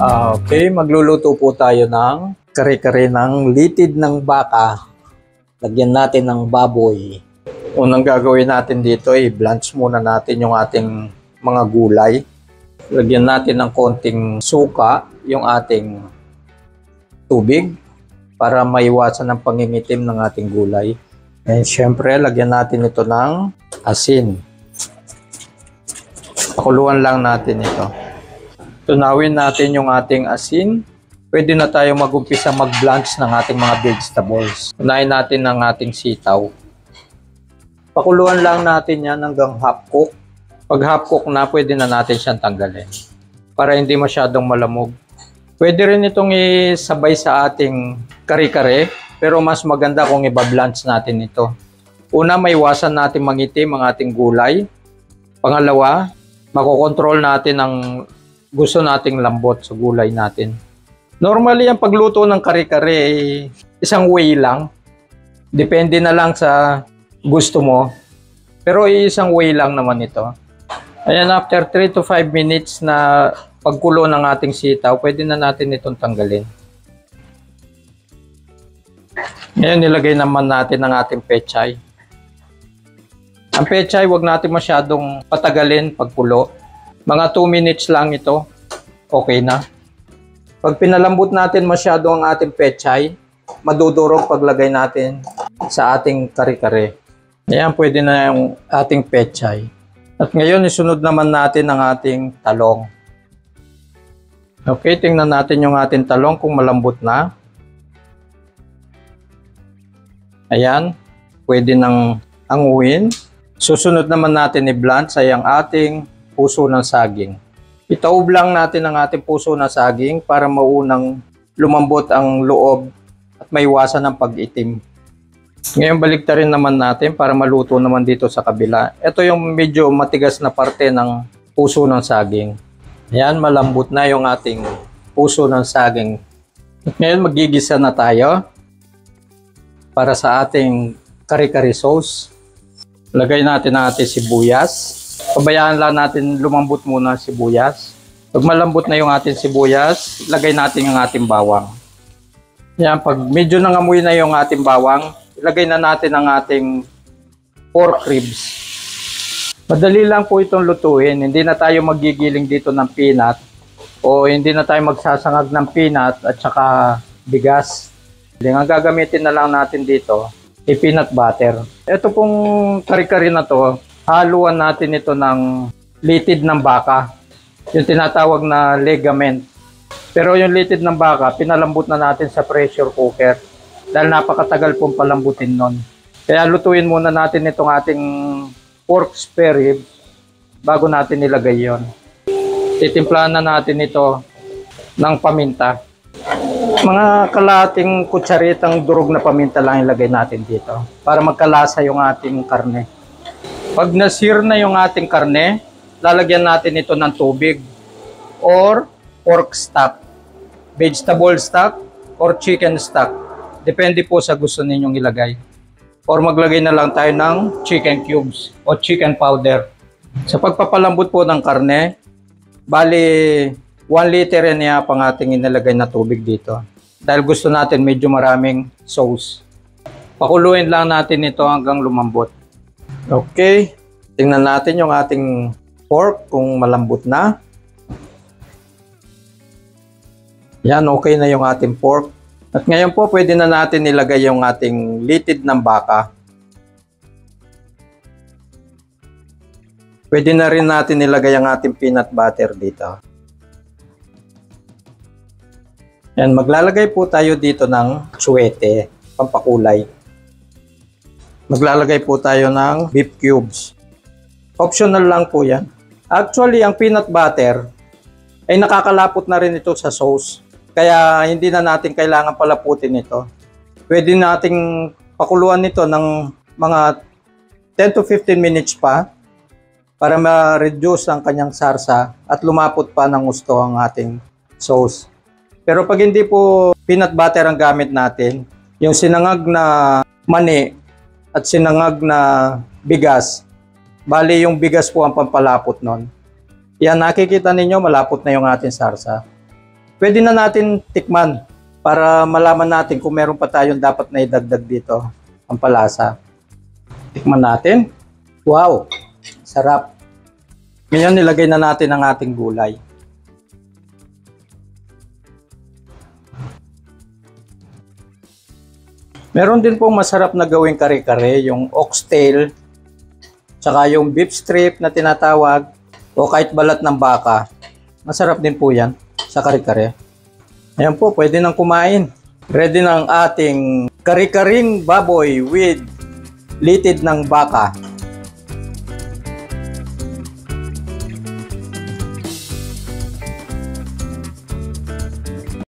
Okay, magluluto po tayo ng kare-kare ng litid ng baka. Lagyan natin ng baboy. Unang gagawin natin dito ay blanch muna natin yung ating mga gulay. Lagyan natin ng konting suka yung ating tubig para maiwasan ang pangingitim ng ating gulay. And syempre, lagyan natin ito ng asin. Pakuluan lang natin ito. Tunawin natin yung ating asin. Pwede na tayo mag-umpisa mag-blanch ng ating mga vegetables. Unahin natin ang ating sitaw. Pakuluan lang natin yan hanggang half cook. Pag half cook na, pwede na natin siyang tanggalin para hindi masyadong malamog. Pwede rin itong isabay sa ating kare-kare, pero mas maganda kung i-blanch natin ito. Una, maiwasan natin mangitim ang ating gulay. Pangalawa, makokontrol natin ang gusto nating lambot sa gulay natin. Normally, ang pagluto ng kare-kare ay isang way lang. Depende na lang sa gusto mo. Pero isang way lang naman ito. Ayan, after 3 to 5 minutes na pagkulo ng ating sitaw, pwede na natin itong tanggalin. Ngayon, nilagay naman natin ang ating pechay. Ang pechay, huwag natin masyadong patagalin pagkulo. Mga 2 minutes lang ito. Okay na. Pag pinalambot natin masyado ang ating pechay, madudurog paglagay natin sa ating kare-kare. Ayan, pwede na yung ating pechay. At ngayon, isunod naman natin ang ating talong. Okay, tingnan natin yung ating talong kung malambot na. Ayan, pwede nang anguin. Susunod naman natin i-blanch ay ang ating puso ng saging. Itaob lang natin ang ating puso ng saging para maunang lumambot ang loob at maiwasan ang pag-itim. Ngayon baliktarin naman natin para maluto naman dito sa kabila. Ito yung medyo matigas na parte ng puso ng saging. Ayan, malambot na yung ating puso ng saging. At ngayon magigisa na tayo para sa ating kare-kare sauce. Lagay natin ang ating sibuyas. Pabayaan lang natin lumambot muna ang sibuyas. Pag malambot na yung ating sibuyas, lagay natin ang ating bawang. Yan, pag medyo nangamoy na yung ating bawang, ilagay na natin ang ating pork ribs. Madali lang po itong lutuin. Hindi na tayo magigiling dito ng peanut o hindi na tayo magsasangag ng peanut at saka bigas. Ang gagamitin na lang natin dito ay peanut butter. Ito pong kare-kare na to, haluan natin ito ng litid ng baka. Yung tinatawag na ligament. Pero yung litid ng baka, pinalambot na natin sa pressure cooker. Dahil napakatagal pong palambutin nun. Kaya lutuin muna natin itong ating pork spare rib bago natin ilagay yon. Titimplahan na natin ito ng paminta. Mga kalahating kutsaritang durog na paminta lang ilagay natin dito para magkalasa yung ating karne. Pag nasir na yung ating karne, lalagyan natin ito ng tubig or pork stock, vegetable stock or chicken stock. Depende po sa gusto ninyong ilagay. Or maglagay na lang tayo ng chicken cubes o chicken powder. Sa pagpapalambot po ng karne, bali 1 liter yan pang ating inilagay na tubig dito. Dahil gusto natin medyo maraming sauce. Pakuluin lang natin ito hanggang lumambot. Okay, tingnan natin yung ating pork kung malambot na. Yan, okay na yung ating pork. At ngayon po, pwede na natin ilagay yung ating litid ng baka. Pwede na rin natin ilagay ang ating peanut butter dito. Yan, maglalagay po tayo dito ng tsuete, pampakulay. Maglalagay po tayo ng beef cubes. Optional lang po yan. Actually, ang peanut butter ay nakakalapot na rin ito sa sauce. Kaya hindi na natin kailangan palaputin ito. Pwede nating pakuluan nito ng mga 10 to 15 minutes pa para ma-reduce ang kanyang sarsa at lumapot pa ng gusto ang ating sauce. Pero pag hindi po peanut butter ang gamit natin, yung sinangag na mani at sinangag na bigas, bali yung bigas po ang pampalapot nun. Yan, nakikita ninyo, malapot na yung ating sarsa. pwede na natin tikman para malaman natin kung meron pa tayong dapat na idagdag dito ang palasa. Tikman natin. Wow! Sarap. Ngayon nilagay na natin ang ating gulay. Meron din pong masarap na gawing kare-kare, yung oxtail, tsaka yung beef strip na tinatawag, o kahit balat ng baka. Masarap din po yan sa kare-kare. Ayan po, pwede nang kumain. Ready na ang ating kare-karing baboy with litid ng baka.